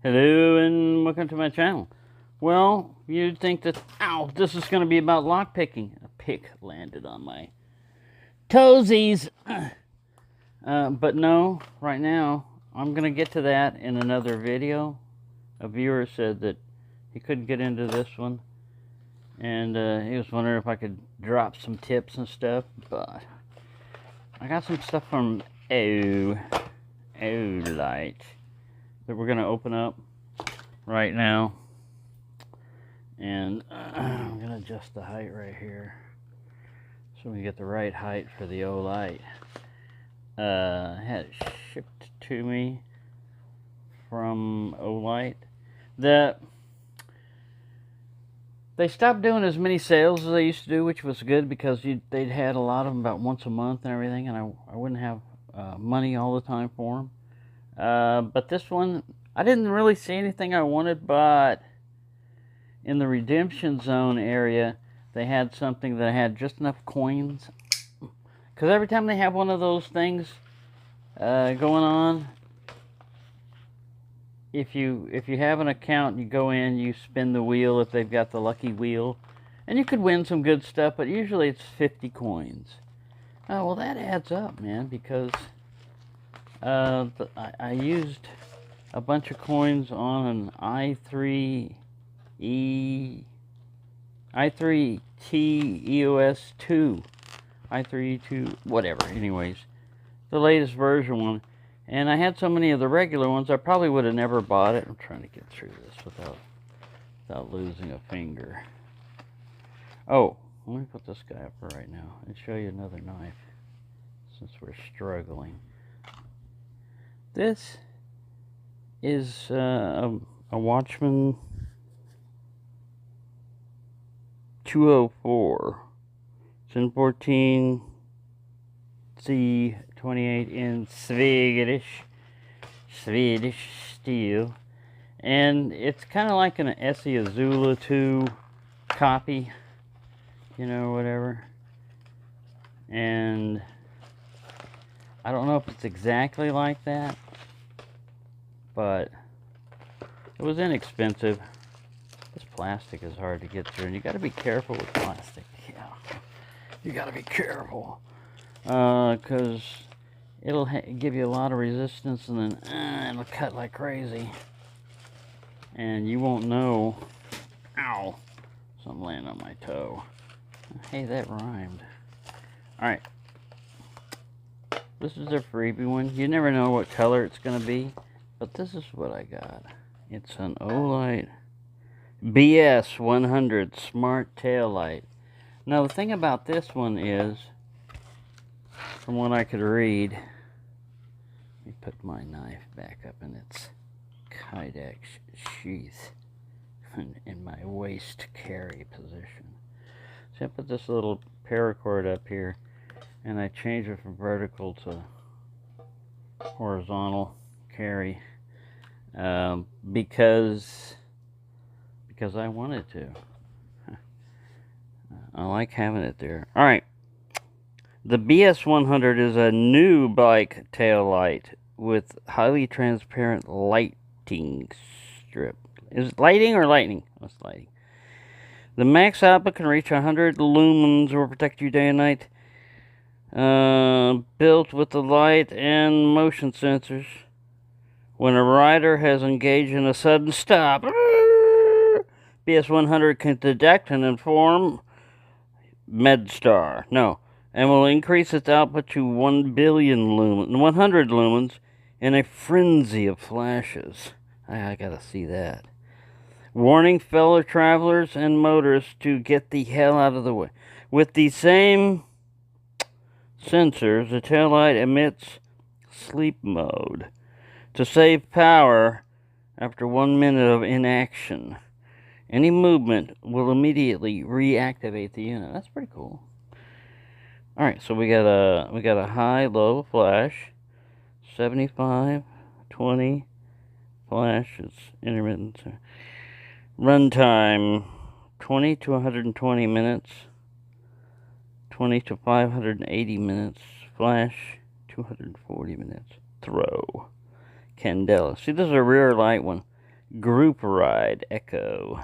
Hello and welcome to my channel. Well, you'd think that, ow, this is going to be about lock picking. A pick landed on my toesies. But no, right now, I'm going to get to that in another video. A viewer said that he couldn't get into this one. And he was wondering if I could drop some tips and stuff. But I got some stuff from Olight that we're going to open up right now, and I'm going to adjust the height right here so we get the right height for the Olight. I had it shipped to me from Olight. They stopped doing as many sales as they used to do, which was good because they'd had a lot of them about once a month and everything, and I wouldn't have money all the time for them. But this one, I didn't really see anything I wanted, but in the redemption zone area, they had something that had just enough coins. Because every time they have one of those things going on, if you have an account, you go in, you spin the wheel if they've got the lucky wheel, and you could win some good stuff, but usually it's 50 coins. Oh, well, that adds up, man, because I used a bunch of coins on an i3T EOS 2, i3E2, whatever, anyways, the latest version one, and I had so many of the regular ones, I probably would have never bought it. I'm trying to get through this without losing a finger. Oh, let me put this guy up for right now and show you another knife, since we're struggling. This is a Watchman 204. It's in 14C28 in Swedish steel, and it's kind of like an Essie Azula 2 copy, you know, whatever. And I don't know if it's exactly like that, but it was inexpensive. This plastic is hard to get through, and you got to be careful with plastic. Yeah, you got to be careful, because it'll give you a lot of resistance, and then it'll cut like crazy, and you won't know. Ow! Something landing on my toe. Hey, that rhymed. All right. This is a freebie one. You never know what color it's going to be, but this is what I got. It's an Olight BS 100 Smart Tail Light. Now, the thing about this one is, from what I could read, let me put my knife back up in its Kydex sheath in my waist carry position. So I put this little paracord up here, and I change it from vertical to horizontal carry because I wanted to. I like having it there. All right, the BS 100 is a new bike tail light with highly transparent lighting strip. Is it lighting or lightning? It's lighting. The max output can reach 100 lumens or protect you day and night. Built with the light and motion sensors. When a rider has engaged in a sudden stop, BS 100 can detect and inform MedStar. And will increase its output to 1 billion lumens, 100 lumens, in a frenzy of flashes. I gotta see that. Warning fellow travelers and motorists to get the hell out of the way. With the same sensors, the taillight emits sleep mode to save power after 1 minute of inaction. Any movement will immediately reactivate the unit. That's pretty cool. All right, so we got a high-low flash, 75, 20 flash. It's intermittent. Runtime 20 to 120 minutes. 20 to 580 minutes. Flash 240 minutes. Throw. Candela. See, this is a rear light one. Group Ride Echo.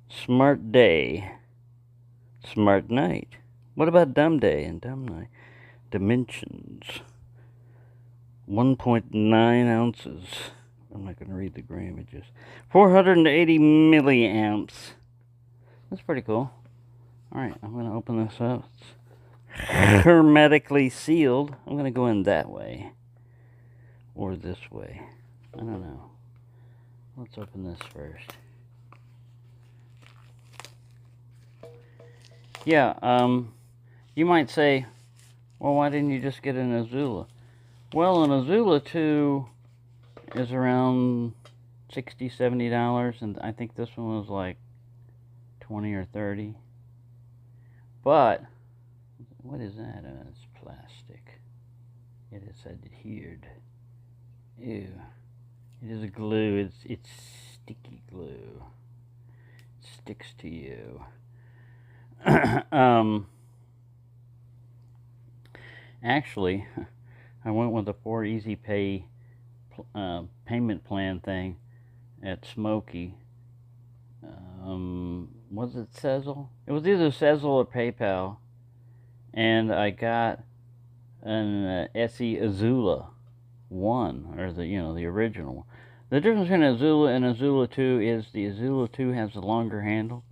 Smart Day. Smart Night. What about Dumb Day and Dumb Night? Dimensions. 1.9 ounces. I'm not going to read the grammages. 480 milliamps. That's pretty cool. Alright, I'm going to open this up. It's hermetically sealed. I'm going to go in that way. Or this way. I don't know. Let's open this first. Yeah, you might say, well, why didn't you just get an Azula? Well, an Azula 2 is around $60, $70, and I think this one was like 20 or 30. But, what is that? It's plastic. It is adhered. Ew. It is a glue. It's sticky glue. It sticks to you. Actually, I went with the 4 Easy Pay payment plan thing at Smoky. Was it Sezzle? It was either Sezzle or PayPal, and I got an SE Azula 1, or the original one. The difference between Azula and Azula 2 is the Azula 2 has a longer handle,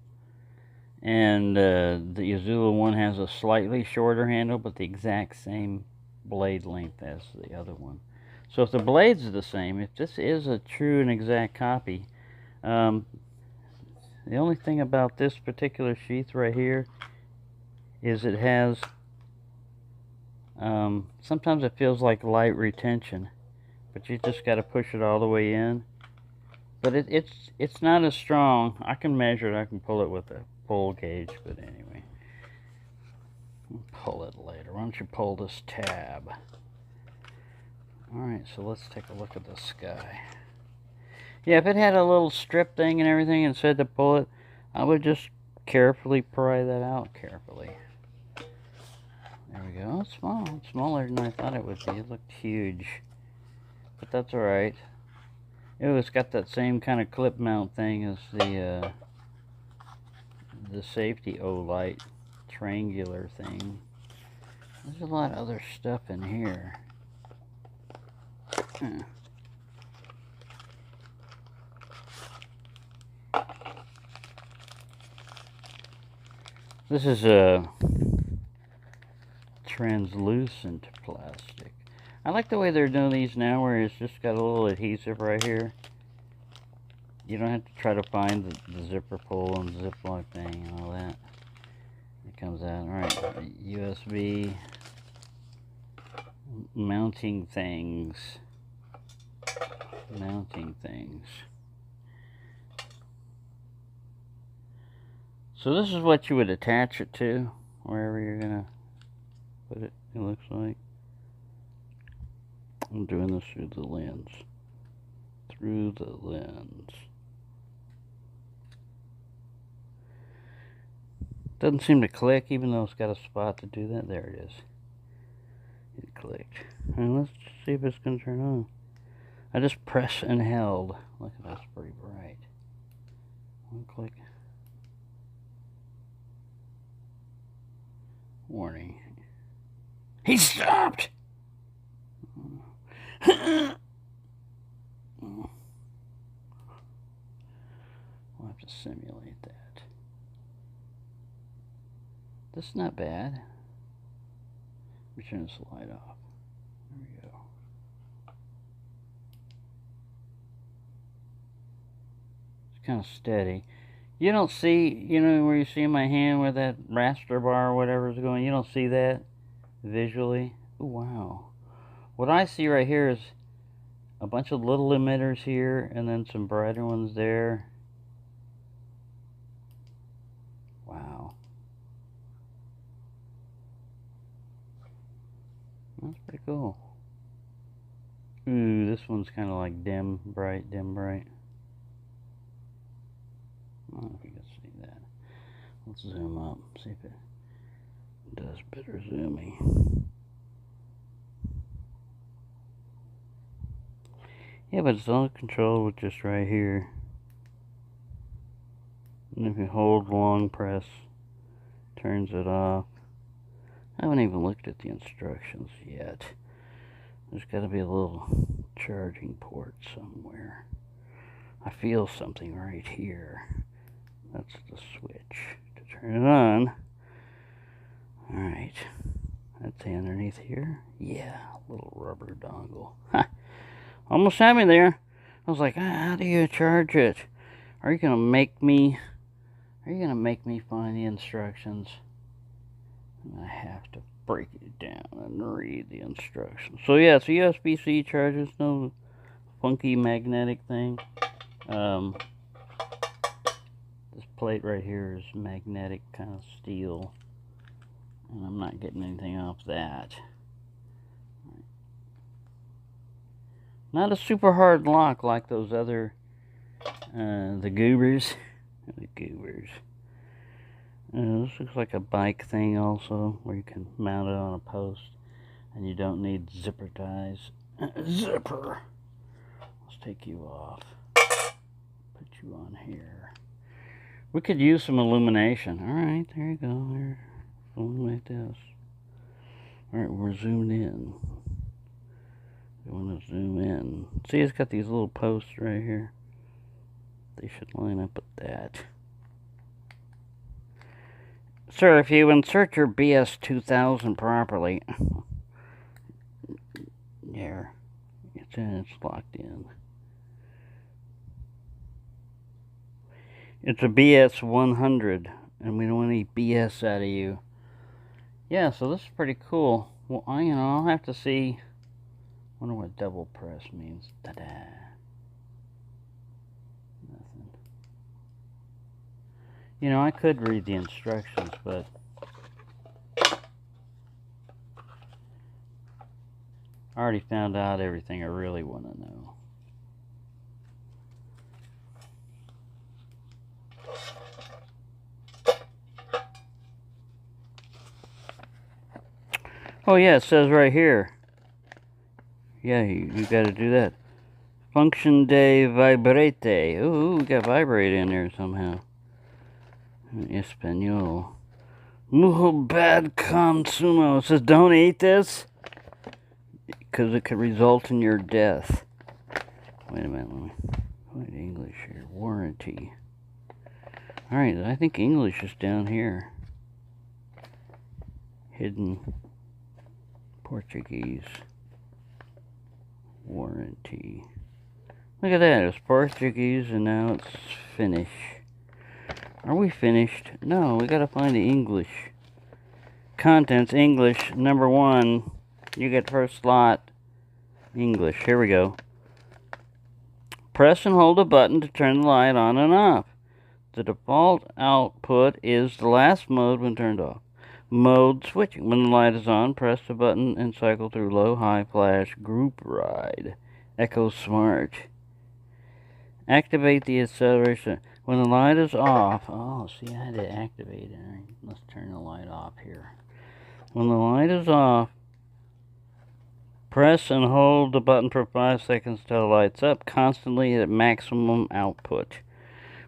and the Azula 1 has a slightly shorter handle, but the exact same blade length as the other one. So if the blades are the same, if this is a true and exact copy, the only thing about this particular sheath right here is it has, sometimes it feels like light retention, but you just got to push it all the way in. But it's not as strong. I can measure it. I can pull it with a pull gauge, but anyway. We'll pull it later. Why don't you pull this tab? Alright, so let's take a look at this guy. Yeah, if it had a little strip thing and everything and said to pull it, I would just carefully pry that out carefully. There we go. It's small. It's smaller than I thought it would be. It looked huge. But that's alright. It's got that same kind of clip mount thing as the safety Olight triangular thing. There's a lot of other stuff in here. This is a translucent plastic. I like the way they're doing these now, where it's just got a little adhesive right here. You don't have to try to find the zipper pull and ziplock thing and all that. It comes out. Alright, USB mounting things. So this is what you would attach it to, wherever you're gonna put it, it looks like. I'm doing this through the lens. Doesn't seem to click, even though it's got a spot to do that. There it is. It clicked. And let's see if it's going to turn on. I just pressed and held. Look at that, it's pretty bright. One click. Warning. He stopped! We'll have to simulate that. This is not bad. Let me turn this light off. There we go. It's kind of steady. You don't see, where you see my hand where that raster bar or whatever is going, you don't see that visually. Oh, wow. What I see right here is a bunch of little emitters here and then some brighter ones there. Wow. That's pretty cool. Ooh, this one's kind of like dim, bright, dim, bright. I don't know if you can see that. Let's zoom up, see if it does better zooming. Yeah, but it's all controlled with just right here. And if you hold long press, turns it off. I haven't even looked at the instructions yet. There's got to be a little charging port somewhere. I feel something right here. That's the switch to turn it on. Alright. That's underneath here. Yeah, a little rubber dongle. Ha! Almost had me there. I was like, how do you charge it? Are you gonna make me find the instructions? I have to break it down and read the instructions. So yeah, it's a USB-C charger. It's no funky magnetic thing. This plate right here is magnetic, kind of steel, and I'm not getting anything off that. Not a super hard lock like those other, the goobers. The goobers. This looks like a bike thing also, where you can mount it on a post, and you don't need zipper ties. Zipper! Let's take you off. Put you on here. We could use some illumination. Alright, there you go. There. Illuminate this. Alright, we're zoomed in. We want to zoom in. See, it's got these little posts right here. They should line up with that. Sir, if you insert your BS2000 properly, there, it's locked in. It's a BS100, and we don't want any BS out of you. Yeah, so this is pretty cool. Well, I'll have to see. Wonder what double press means. Ta-da! Nothing. I could read the instructions, but I already found out everything I really want to know. Oh yeah, it says right here. Yeah, you got to do that. Function de vibrate. Ooh, we got vibrate in there somehow. In Espanol. Muy bad consumo. It says don't eat this, because it could result in your death. Wait a minute, let me find English here. Warranty. Alright, I think English is down here. Hidden. Portuguese. Warranty. Look at that, it's Portuguese and now it's Finnish. Are we finished? No, we gotta find the English. Contents, English, number 1. You get first slot. English, here we go. Press and hold a button to turn the light on and off. The default output is the last mode when turned off. Mode switching. When the light is on, press the button and cycle through low, high, flash, group ride. Echo Smart. Activate the acceleration. When the light is off, oh, see, I had to activate it. All right, let's turn the light off here. When the light is off, press and hold the button for 5 seconds till the light's up, constantly at maximum output.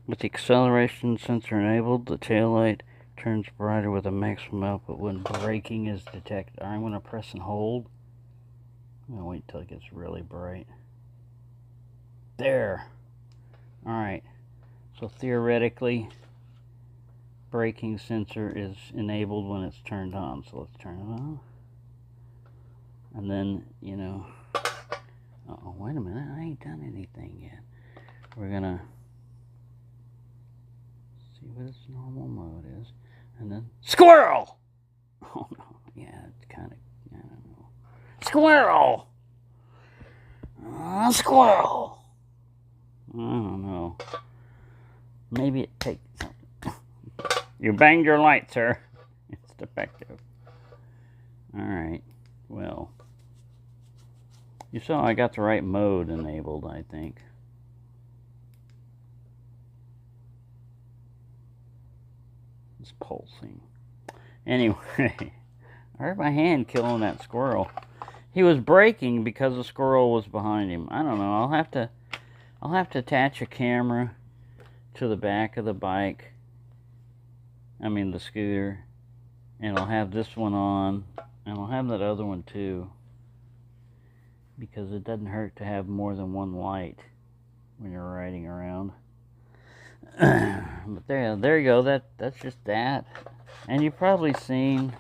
With the acceleration sensor enabled, the taillight turns brighter with a maximum output when braking is detected. I'm going to press and hold. I'm going to wait until it gets really bright. There. Alright. So theoretically, braking sensor is enabled when it's turned on. So let's turn it on. And then, uh-oh, wait a minute. I ain't done anything yet. We're going to see what its normal mode is. And then, squirrel! Oh, no. Yeah, it's kind of, I don't know. Squirrel! Squirrel! I don't know. Maybe it takes something. You banged your light, sir. It's defective. Alright. Well. You saw I got the right mode enabled, I think. It's pulsing. Anyway. I hurt my hand killing that squirrel. He was braking because a squirrel was behind him. I don't know. I'll have to attach a camera to the back of the bike. I mean the scooter. And I'll have this one on. And I'll have that other one too. Because it doesn't hurt to have more than one light when you're riding around. But there you go. That's just that. And you've probably seen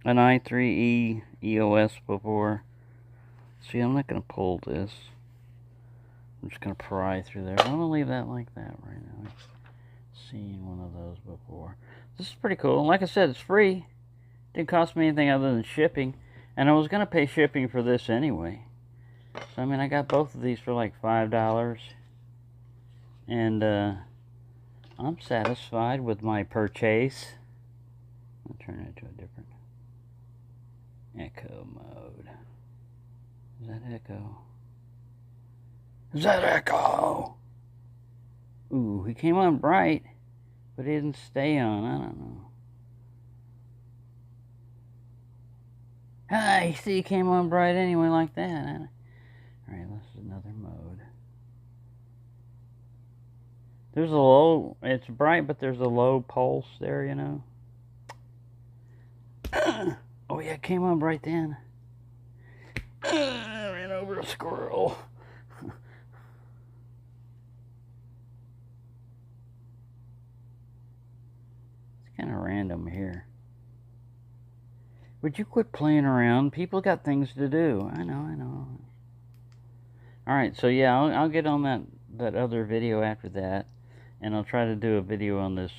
an i3E EOS before. See, I'm not going to pull this. I'm just going to pry through there. I'm going to leave that like that right now. I've seen one of those before. This is pretty cool. Like I said, it's free. Didn't cost me anything other than shipping. And I was going to pay shipping for this anyway. So, I mean, I got both of these for like $5. And I'm satisfied with my purchase. I'll turn it to a different echo mode. Is that echo? Is that echo? Ooh, he came on bright, but he didn't stay on. I don't know. Hi, see, he came on bright anyway like that. Alright, this is another mode. There's a low, it's bright, but there's a low pulse there, you know. Oh yeah, it came on bright then. I ran over a squirrel. It's kind of random here. Would you quit playing around? People got things to do. I know. Alright, so yeah, I'll get on that other video after that. And I'll try to do a video on this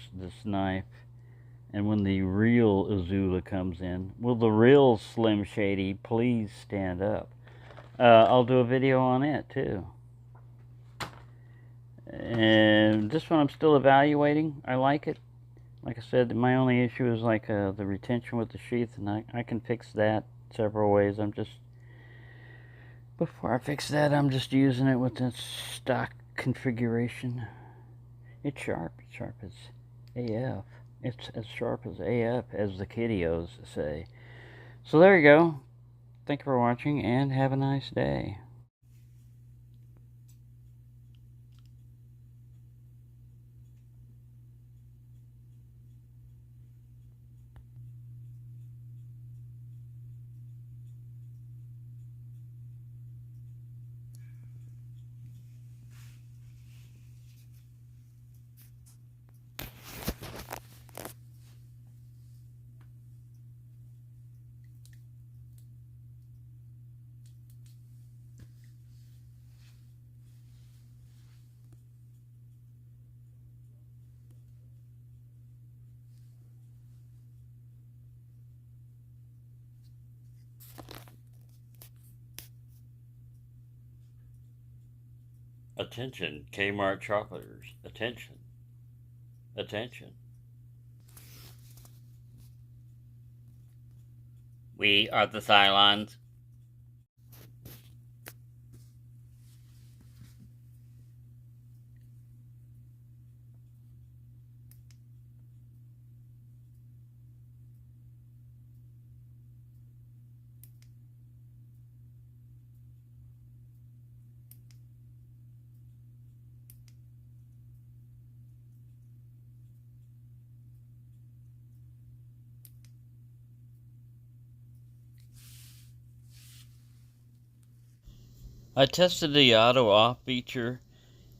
knife. And when the real Azula comes in, will the real Slim Shady please stand up? I'll do a video on it too. And this one I'm still evaluating. I like it. Like I said, my only issue is like the retention with the sheath, and I can fix that several ways. Before I fix that, I'm just using it with the stock configuration. It's sharp as AF. It's as sharp as AF, as the kiddios say. So there you go. Thank you for watching, and have a nice day. Attention, Kmart shoppers. Attention. Attention. We are the Cylons. I tested the auto off feature.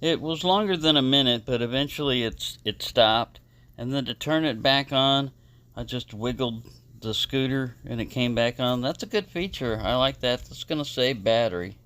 It was longer than a minute, but eventually it stopped. And then to turn it back on, I just wiggled the scooter and it came back on. That's a good feature. I like that. It's going to save battery.